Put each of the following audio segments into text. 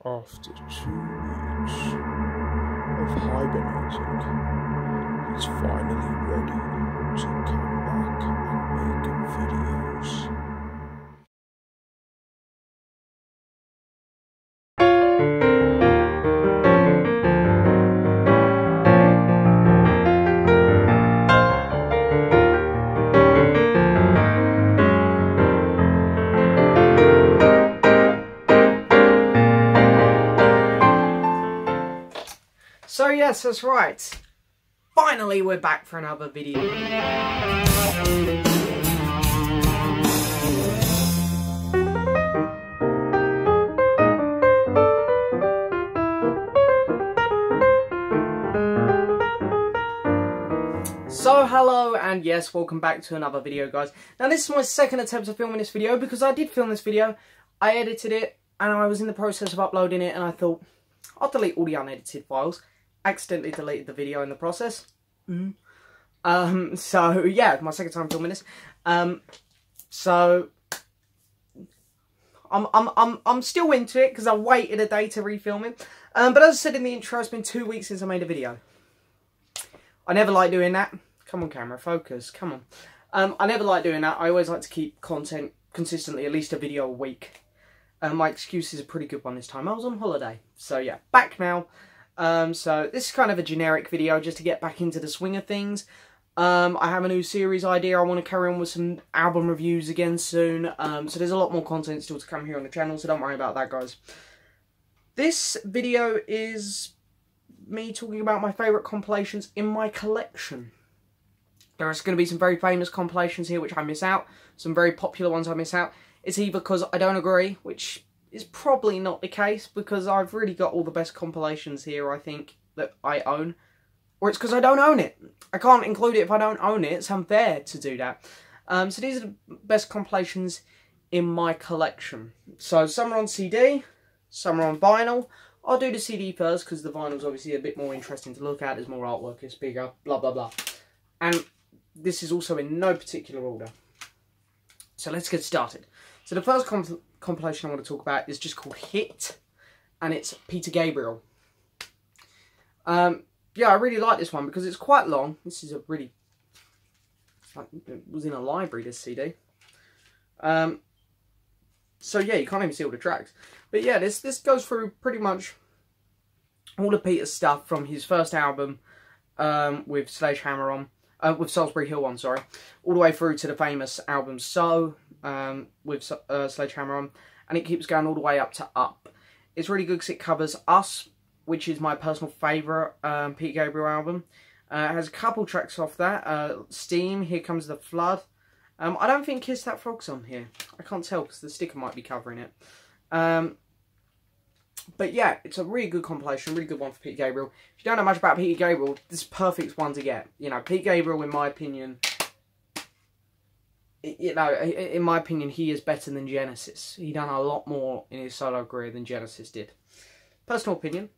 After 2 weeks of hibernating, he's finally ready to come back and make videos. So yes, that's right. Finally we're back for another video. So hello and yes, welcome back to another video, guys. Now this is my second attempt at filming this video because I did film this video, I edited it and I was in the process of uploading it and I thought I'll delete all the unedited files. Accidentally deleted the video in the process. So yeah, my second time filming this. So I'm still into it because I waited a day to refilm it. But as I said in the intro, it's been 2 weeks since I made a video. I never like doing that. Come on, camera, focus. Come on. I never like doing that. I always like to keep content consistently, at least a video a week. My excuse is a pretty good one this time. I was on holiday, so yeah, back now. So this is kind of a generic video just to get back into the swing of things. I have a new series idea. I want to carry on with some album reviews again soon. So there's a lot more content still to come here on the channel, so don't worry about that, guys. This video is me talking about my favourite compilations in my collection. There's going to be some very famous compilations here which I miss out. Some very popular ones I miss out. It's either because I don't agree, which is probably not the case, because I've really got all the best compilations here, I think, that I own. Or it's because I don't own it. I can't include it if I don't own it. It's unfair to do that. So these are the best compilations in my collection. So some are on CD, some are on vinyl. I'll do the CD first, because the vinyl's obviously a bit more interesting to look at. There's more artwork, it's bigger, blah, blah, blah. And this is also in no particular order. So let's get started. So the first compilation I want to talk about is just called Hit, and it's Peter Gabriel. Yeah, I really like this one because it's quite long. This is a really, it was in a library, this CD. So yeah, you can't even see all the tracks. But yeah, this goes through pretty much all of Peter's stuff from his first album with Sledgehammer on. With Salisbury Hill on, sorry, all the way through to the famous album So, with Sledgehammer on, and it keeps going all the way up to Up. It's really good because it covers Us, which is my personal favourite Pete Gabriel album. It has a couple tracks off that, Steam, Here Comes the Flood. I don't think Kiss That Frog's on here. I can't tell because the sticker might be covering it. But yeah, it's a really good compilation, really good one for Pete Gabriel. If you don't know much about Pete Gabriel, this is the perfect one to get. You know, Pete Gabriel, in my opinion, you know, in my opinion, he is better than Genesis. He done a lot more in his solo career than Genesis did. Personal opinion.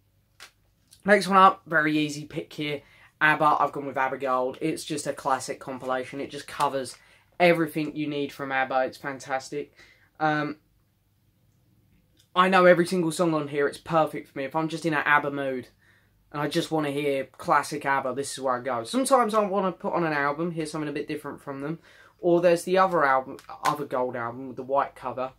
Next one up, very easy pick here. ABBA, I've gone with ABBA Gold. It's just a classic compilation. It just covers everything you need from ABBA. It's fantastic. I know every single song on here. It's perfect for me. If I'm just in an ABBA mood and I just want to hear classic ABBA, this is where I go. Sometimes I want to put on an album, hear something a bit different from them. Or there's the other Gold album with the white cover,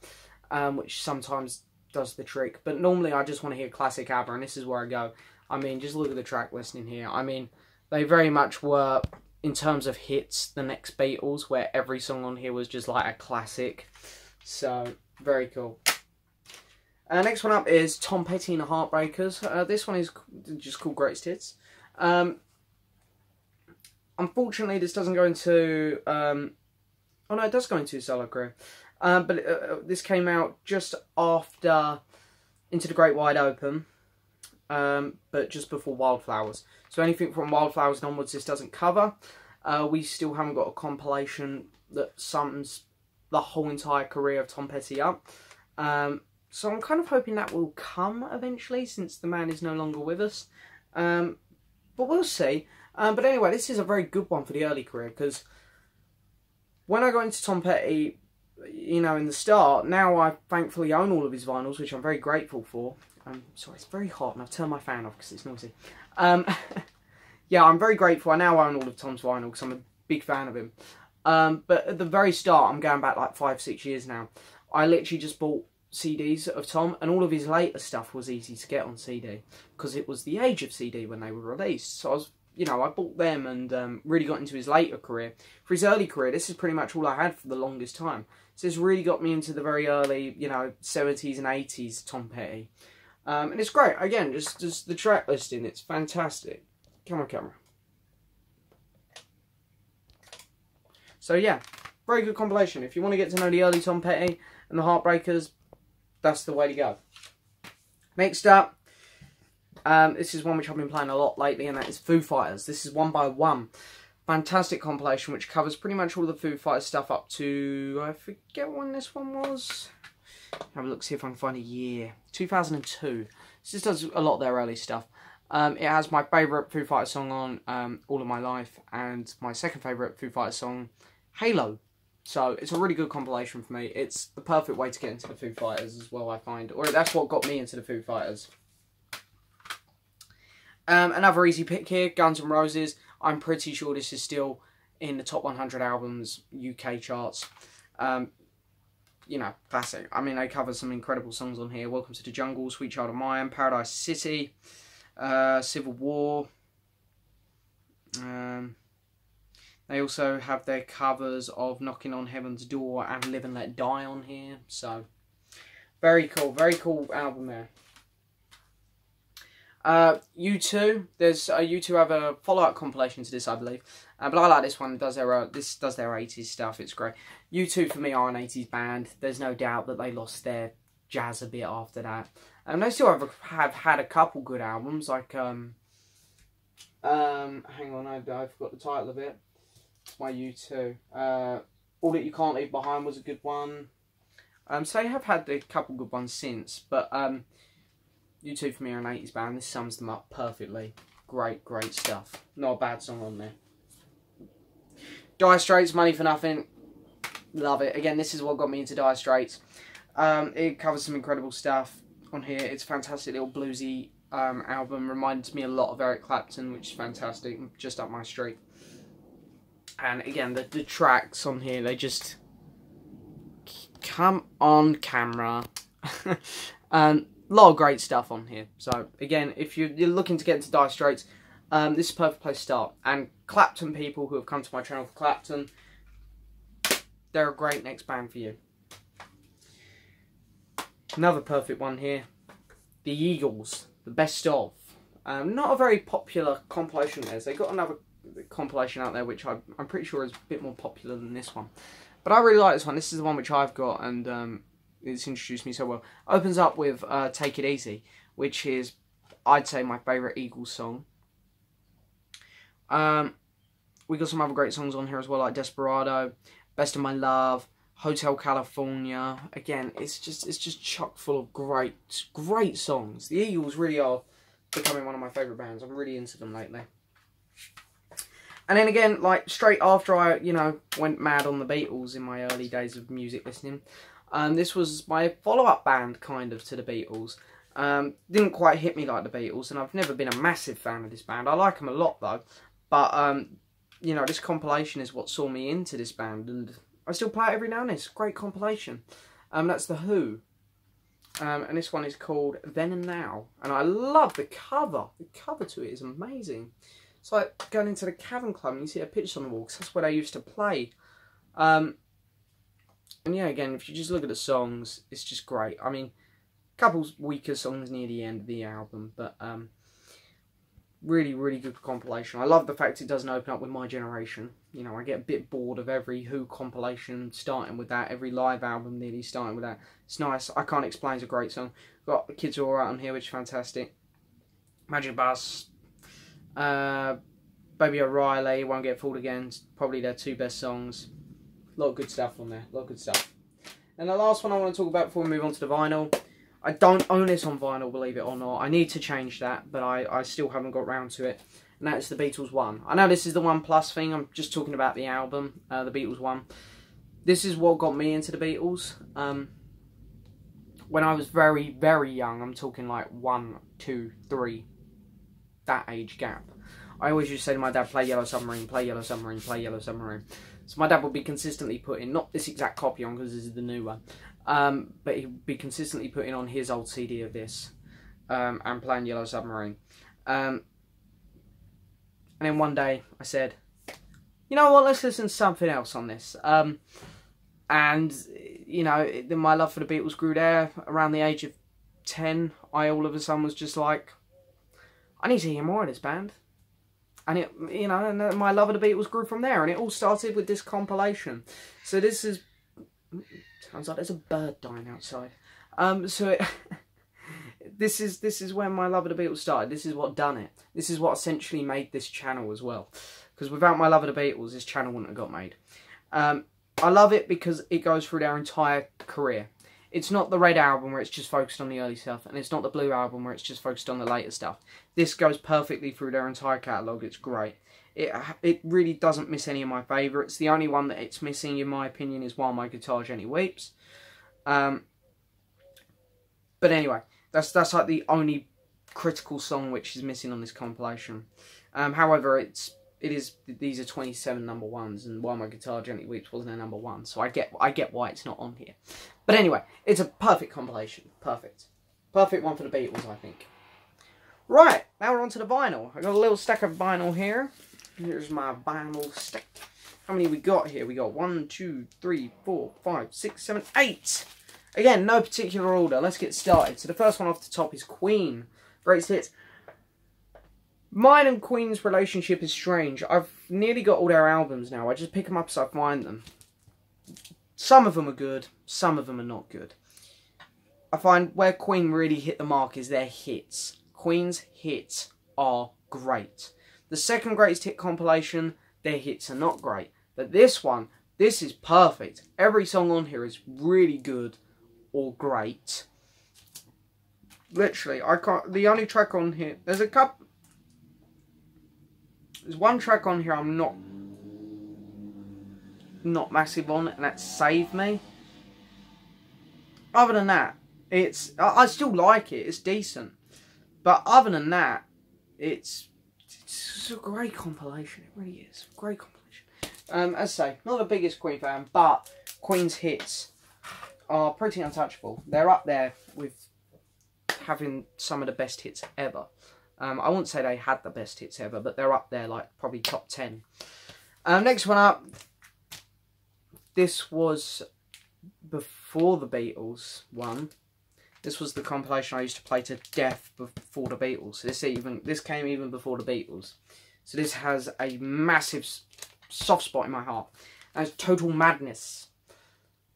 which sometimes does the trick. But normally I just want to hear classic ABBA, and this is where I go. I mean, just look at the track listing here. I mean, they very much were, in terms of hits, the next Beatles, where every song on here was just like a classic. So, very cool. Next one up is Tom Petty and the Heartbreakers. This one is just called Greatest Hits. Unfortunately, this doesn't go into... oh no, it does go into solo career. But this came out just after Into the Great Wide Open. But just before Wildflowers. So anything from Wildflowers and onwards this doesn't cover. We still haven't got a compilation that sums the whole entire career of Tom Petty up. So I'm kind of hoping that will come eventually, since the man is no longer with us. But we'll see. But anyway, this is a very good one for the early career, because when I got into Tom Petty, you know, in the start, now I thankfully own all of his vinyls, which I'm very grateful for. Sorry, it's very hot and I've turned my fan off because it's noisy. Yeah, I'm very grateful. I now own all of Tom's vinyl because I'm a big fan of him. But at the very start, I'm going back like 5-6 years now, I literally just bought CDs of Tom, and all of his later stuff was easy to get on CD because it was the age of CD when they were released. So I was, you know, I bought them and really got into his later career. For his early career, this is pretty much all I had for the longest time. So this really got me into the very early, you know, 70s and 80s Tom Petty. And it's great. Again, just the track listing, it's fantastic. Come on, camera. So yeah, very good compilation. If you want to get to know the early Tom Petty and the Heartbreakers, that's the way to go. Next up, this is one which I've been playing a lot lately, and that is Foo Fighters. This is 1 by 1. Fantastic compilation which covers pretty much all the Foo Fighters stuff up to, I forget when this one was. Have a look, see if I can find a year. 2002. This just does a lot of their early stuff. It has my favourite Foo Fighters song on, All of My Life, and my second favourite Foo Fighters song, Halo. So it's a really good compilation for me. It's the perfect way to get into the Foo Fighters as well, I find. Or that's what got me into the Foo Fighters. Another easy pick here, Guns N' Roses. I'm pretty sure this is still in the top 100 albums UK charts. You know, classic. I mean, they cover some incredible songs on here. Welcome to the Jungle, Sweet Child of Mine, Paradise City, Civil War. They also have their covers of Knocking on Heaven's Door and Live and Let Die on here. So, very cool album there. U2, there's U2 have a follow-up compilation to this, I believe, but I like this one. This does their 80s stuff. It's great. U2 for me are an 80s band. There's no doubt that they lost their jazz a bit after that, and they still have had a couple good albums. Like hang on, I forgot the title of it. It's my U2. All That You Can't Leave Behind was a good one. So they have had a couple good ones since, but U2 for me are an 80s band. This sums them up perfectly. Great stuff. Not a bad song on there. Dire Straits, Money for Nothing. Love it. Again, this is what got me into Dire Straits. It covers some incredible stuff on here. It's a fantastic little bluesy album. Reminds me a lot of Eric Clapton, which is fantastic. Just up my street. And again, the tracks on here, they just come on camera. A lot of great stuff on here. So again, if you're looking to get into Dire Straits, this is a perfect place to start. And Clapton people who have come to my channel for Clapton, they're a great next band for you. Another perfect one here, the Eagles, the best of. Not a very popular compilation there. They got another compilation out there which I'm pretty sure is a bit more popular than this one. But I really like this one. This is the one which I've got, and it's introduced me so well. Opens up with Take It Easy, which is, I'd say, my favourite Eagles song. We got some other great songs on here as well, like Desperado, Best of My Love, Hotel California. Again, it's just chock full of great songs. The Eagles really are becoming one of my favourite bands. I'm really into them lately. And then again, like straight after I, you know, went mad on the Beatles in my early days of music listening, this was my follow-up band, kind of, to the Beatles. Didn't quite hit me like the Beatles, and I've never been a massive fan of this band. I like them a lot, though. But, you know, this compilation is what saw me into this band, and I still play it every now and then. It's a great compilation. That's The Who. And this one is called Then and Now. And I love the cover. The cover to it is amazing. It's like going into the Cavern Club and you see a picture on the wall, because that's where they used to play. And yeah, again, if you just look at the songs, it's just great. I mean, a couple weaker songs near the end of the album, but really good compilation. I love the fact it doesn't open up with My Generation. You know, I get a bit bored of every Who compilation starting with that, every live album nearly starting with that. It's nice. I Can't Explain is a great song. Got The Kids Are Alright on here, which is fantastic. Magic Bus, Baby O'Reilly, Won't Get Fooled Again, probably their two best songs. A lot of good stuff on there, a lot of good stuff. And the last one I want to talk about before we move on to the vinyl. I don't own this on vinyl, believe it or not. I need to change that, but I still haven't got round to it. And that's the Beatles 1. I know this is the 1+ thing, I'm just talking about the album, the Beatles 1. This is what got me into the Beatles. when I was very, very young, I'm talking like 1, 2, 3, that age gap, I always used to say to my dad, play Yellow Submarine, play Yellow Submarine, play Yellow Submarine. So my dad would be consistently putting, not this exact copy on because this is the new one, but he'd be consistently putting on his old CD of this and playing Yellow Submarine. And then one day I said, you know what, let's listen to something else on this. And, you know, my love for the Beatles grew there. Around the age of 10, I all of a sudden was just like, I need to hear more of this band. And it, you know, and my love of the Beatles grew from there. And it all started with this compilation. So this is, sounds like there's a bird dying outside. This is when my love of the Beatles started. This is what done it. This is what essentially made this channel as well. Because without my love of the Beatles, this channel wouldn't have got made. I love it because it goes through their entire career. It's not the Red album where it's just focused on the early stuff, and it's not the Blue album where it's just focused on the later stuff. This goes perfectly through their entire catalogue. It's great. It really doesn't miss any of my favourites. The only one that it's missing, in my opinion, is While My Guitar Gently Weeps. But anyway, that's like the only critical song which is missing on this compilation. However, these are 27 number ones, and While My Guitar Gently Weeps wasn't a number one, so I get why it's not on here. But anyway, it's a perfect compilation. Perfect one for the Beatles, I think. Right, now we're on to the vinyl. I got a little stack of vinyl here. Here's my vinyl stack. How many we got here? We got 1, 2, 3, 4, 5, 6, 7, 8. Again, no particular order. Let's get started. So the first one off the top is Queen. Greatest hits. Mine and Queen's relationship is strange. I've nearly got all their albums now. I just pick them up as I find them. Some of them are good. Some of them are not good. I find where Queen really hit the mark is their hits. Queen's hits are great. The second greatest hit compilation, their hits are not great. But this one, this is perfect. Every song on here is really good or great. Literally, the only track on here, there's one track on here I'm not massive on, and that's Save Me. Other than that, I still like it, it's decent. But other than that, it's a great compilation, it really is. Great compilation. As I say, not the biggest Queen fan, but Queen's hits are pretty untouchable. They're up there with having some of the best hits ever. I wouldn't say they had the best hits ever, but they're up there, like, probably top 10. Next one up. This was before the Beatles one. This was the compilation I used to play to death before the Beatles. This came even before the Beatles. So this has a massive soft spot in my heart. And it's Total Madness.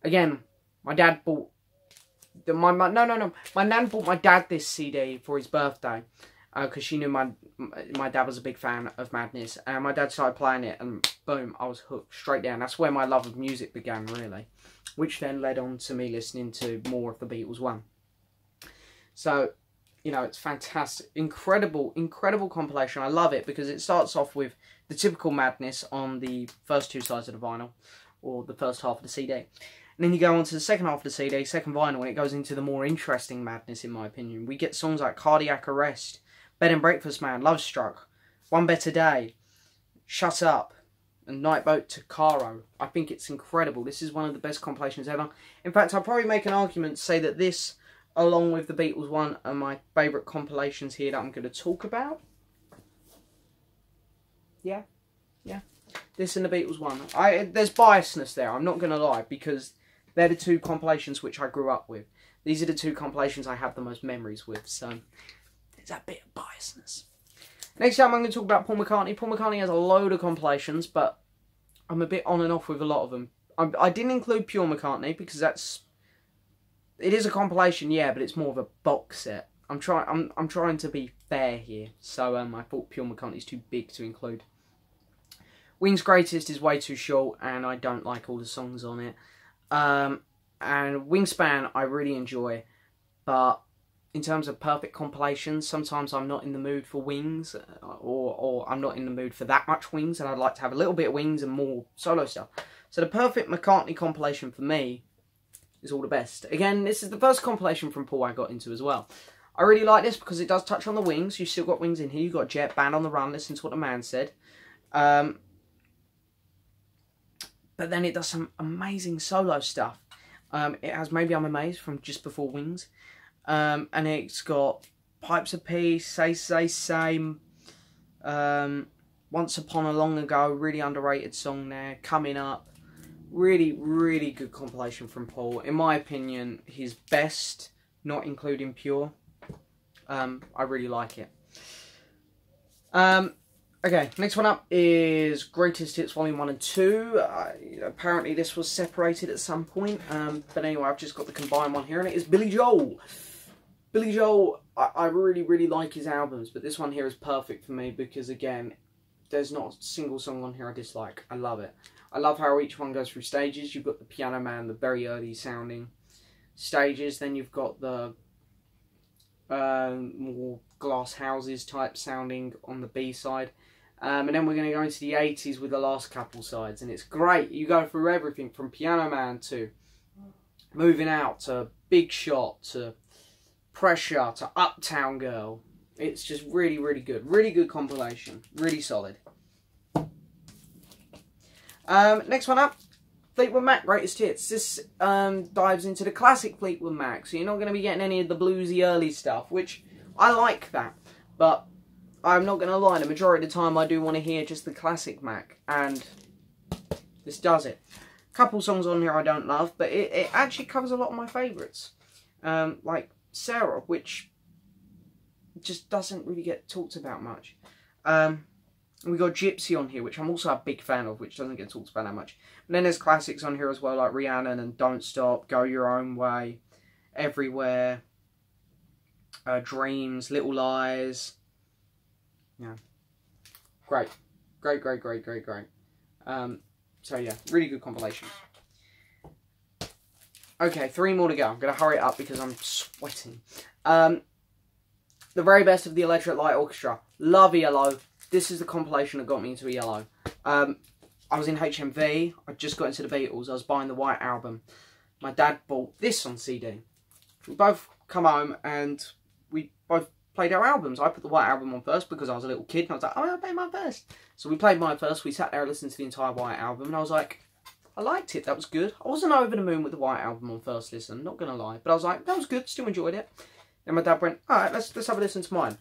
Again, my dad bought... My nan bought my dad this CD for his birthday. Because she knew my dad was a big fan of Madness. And my dad started playing it, and boom, I was hooked straight down. That's where my love of music began, really. Which then led on to me listening to more of the Beatles one. So, you know, it's fantastic. Incredible compilation. I love it because it starts off with the typical Madness on the first two sides of the vinyl. Or the first half of the CD. And then you go on to the second half of the CD, second vinyl, and it goes into the more interesting Madness, in my opinion. We get songs like Cardiac Arrest, Bed and Breakfast Man, Love Struck, One Better Day, Shut Up, and Night Boat to Caro. I think it's incredible. This is one of the best compilations ever. In fact, I'll probably make an argument to say that this, along with the Beatles one, are my favourite compilations here that I'm going to talk about. Yeah. This and the Beatles one. There's biasness there, I'm not going to lie, because they're the two compilations which I grew up with. These are the two compilations I have the most memories with, so there's that bit of biasness. Next time I'm going to talk about Paul McCartney. Paul McCartney has a load of compilations, but I'm a bit on and off with a lot of them. I didn't include Pure McCartney because it is a compilation, yeah, but it's more of a box set. I'm trying to be fair here, so I thought Pure McCartney's too big to include. Wings Greatest is way too short, and I don't like all the songs on it. And Wingspan I really enjoy, but in terms of perfect compilations, sometimes I'm not in the mood for Wings, or I'm not in the mood for that much Wings, and I'd like to have a little bit of Wings and more solo stuff. So the perfect McCartney compilation for me is all the best. Again, this is the first compilation from Paul I got into as well. I really like this because it does touch on the Wings. You've still got Wings in here. You've got Jet, Band on the Run, listen to what the man said. But then it does some amazing solo stuff. It has Maybe I'm Amazed from just before Wings. And it's got Pipes of Peace, Say, Same. Once Upon a Long Ago, really underrated song there. Coming Up. Really, really good compilation from Paul. In my opinion, his best, not including Pure. I really like it. Okay, next one up is Greatest Hits Volume 1 and 2. Apparently this was separated at some point. But anyway, I've just got the combined one here, and it is Billy Joel. Billy Joel, I really, really like his albums, but this one here is perfect for me because, again, there's not a single song on here I dislike. I love it. I love how each one goes through stages. You've got the Piano Man, the very early sounding stages. Then you've got the more glass houses type sounding on the B side. And then we're going to go into the 80s with the last couple sides. And it's great. You go through everything from Piano Man to Moving Out to Big Shot to Pressure to Uptown Girl. It's just really, really good. Really good compilation. Really solid. Next one up, Fleetwood Mac, Greatest Hits. This dives into the classic Fleetwood Mac, so you're not going to be getting any of the bluesy early stuff, which I like that. But I'm not going to lie, the majority of the time I do want to hear just the classic Mac, and this does it. A couple songs on here I don't love, but it actually covers a lot of my favourites. Like Sarah, which just doesn't really get talked about much. We got Gypsy on here, which I'm also a big fan of, which doesn't get talked about that much. And then there's classics on here as well, like Rhiannon and Don't Stop, Go Your Own Way, Everywhere, Dreams, Little Lies. Yeah. Great. Great. So yeah, really good compilation. Okay, 3 more to go. I'm going to hurry it up because I'm sweating. The very best of the Electric Light Orchestra. Love ELO. This is the compilation that got me into ELO. I was in HMV. I just got into the Beatles. I was buying the White Album. My dad bought this on CD. We both come home and we both played our albums. I put the White Album on first because I was a little kid and I was like, oh, I'll play mine first. So we played mine first. We sat there and listened to the entire White Album and I was like, I liked it. That was good. I wasn't over the moon with the White Album on first listen, not going to lie. But I was like, that was good. Still enjoyed it. Then my dad went, alright, let's have a listen to mine.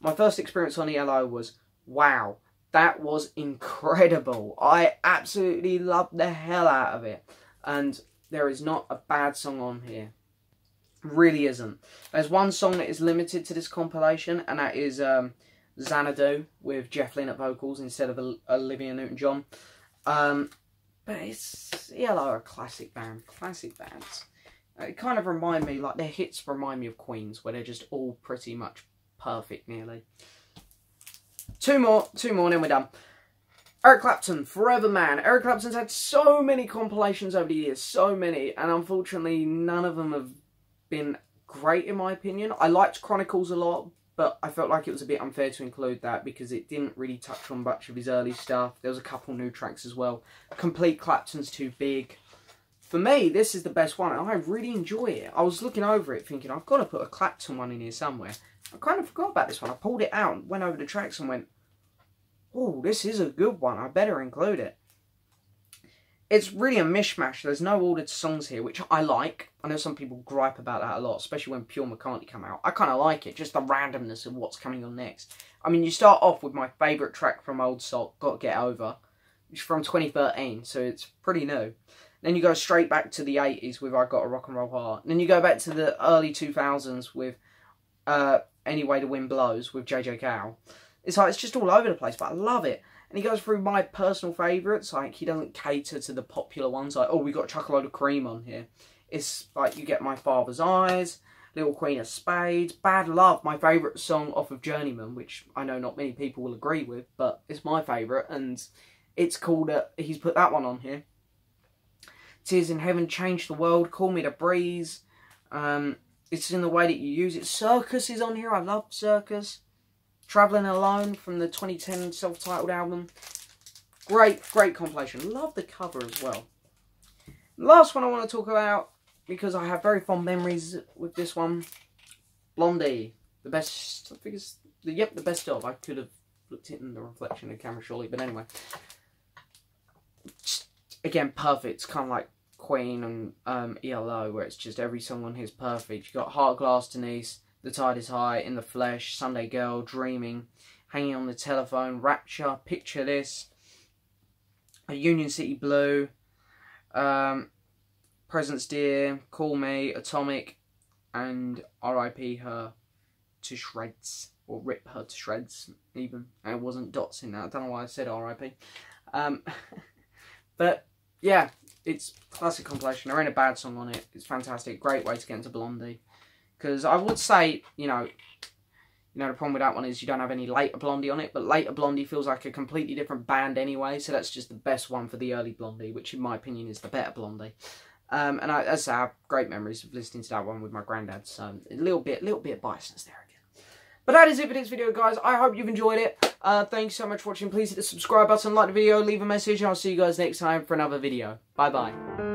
My first experience on ELO was, wow, that was incredible. I absolutely loved the hell out of it. And there is not a bad song on here. Really isn't. There's one song that is limited to this compilation, and that is Xanadu with Jeff Lynne at vocals instead of Olivia Newton-John. But it's ELO are a classic band. Classic bands. It kind of remind me, like their hits remind me of Queen's, where they're just all pretty much perfect nearly. Two more, and then we're done. Eric Clapton, Forever Man. Eric Clapton's had so many compilations over the years, so many, and unfortunately none of them have been great in my opinion. I liked Chronicles a lot, but I felt like it was a bit unfair to include that because it didn't really touch on much of his early stuff. There was a couple new tracks as well. Complete Clapton's too big. For me, this is the best one, and I really enjoy it. I was looking over it thinking, I've got to put a Clapton one in here somewhere. I kind of forgot about this one. I pulled it out and went over the tracks and went, oh, this is a good one. I better include it. It's really a mishmash. There's no ordered songs here, which I like. I know some people gripe about that a lot, especially when Pure McCartney come out. I kind of like it, just the randomness of what's coming on next. I mean, you start off with my favourite track from Old Salt, Got to Get Over, which is from 2013, so it's pretty new. Then you go straight back to the 80s with I Got a Rock and Roll Heart. And then you go back to the early 2000s with Any Way the Wind Blows with JJ Cale. It's like, it's just all over the place, but I love it. And he goes through my personal favourites, like he doesn't cater to the popular ones, like, oh, we got Chocolate of Cream on here. It's like, you get My Father's Eyes, Little Queen of Spades, Bad Love, my favourite song off of Journeyman, which I know not many people will agree with, but it's my favourite, and it's called, he's put that one on here. Tears in Heaven, Change the World, Call Me the Breeze, It's in the Way That You Use It. Circus is on here, I love Circus. Travelling Alone from the 2010 self-titled album. Great compilation. Love the cover as well. Last one I want to talk about because I have very fond memories with this one. Blondie, the best, I think it's, yep, the best of. I could have looked in the reflection of the camera surely, but anyway. Just, again, perfect. It's kind of like Queen and ELO, where it's just every song on here is perfect. You got Heart Glass Denise, The Tide Is High, In the Flesh, Sunday Girl, Dreaming, Hanging on the Telephone, Rapture, Picture This, Union City Blue, Presence Dear, Call Me, Atomic, and R.I.P. her to shreds, or rip her to shreds, even. And it wasn't dots in that. I don't know why I said R.I.P. But yeah, it's classic compilation. There ain't a bad song on it. It's fantastic. Great way to get into Blondie. Because I would say, you know, the problem with that one is you don't have any later Blondie on it, but later Blondie feels like a completely different band anyway, so that's just the best one for the early Blondie, which in my opinion is the better Blondie. And as I have great memories of listening to that one with my granddad, so a little bit of biasness there again. But that is it for this video, guys. I hope you've enjoyed it. Thanks so much for watching. Please hit the subscribe button, like the video, leave a message, and I'll see you guys next time for another video. Bye-bye.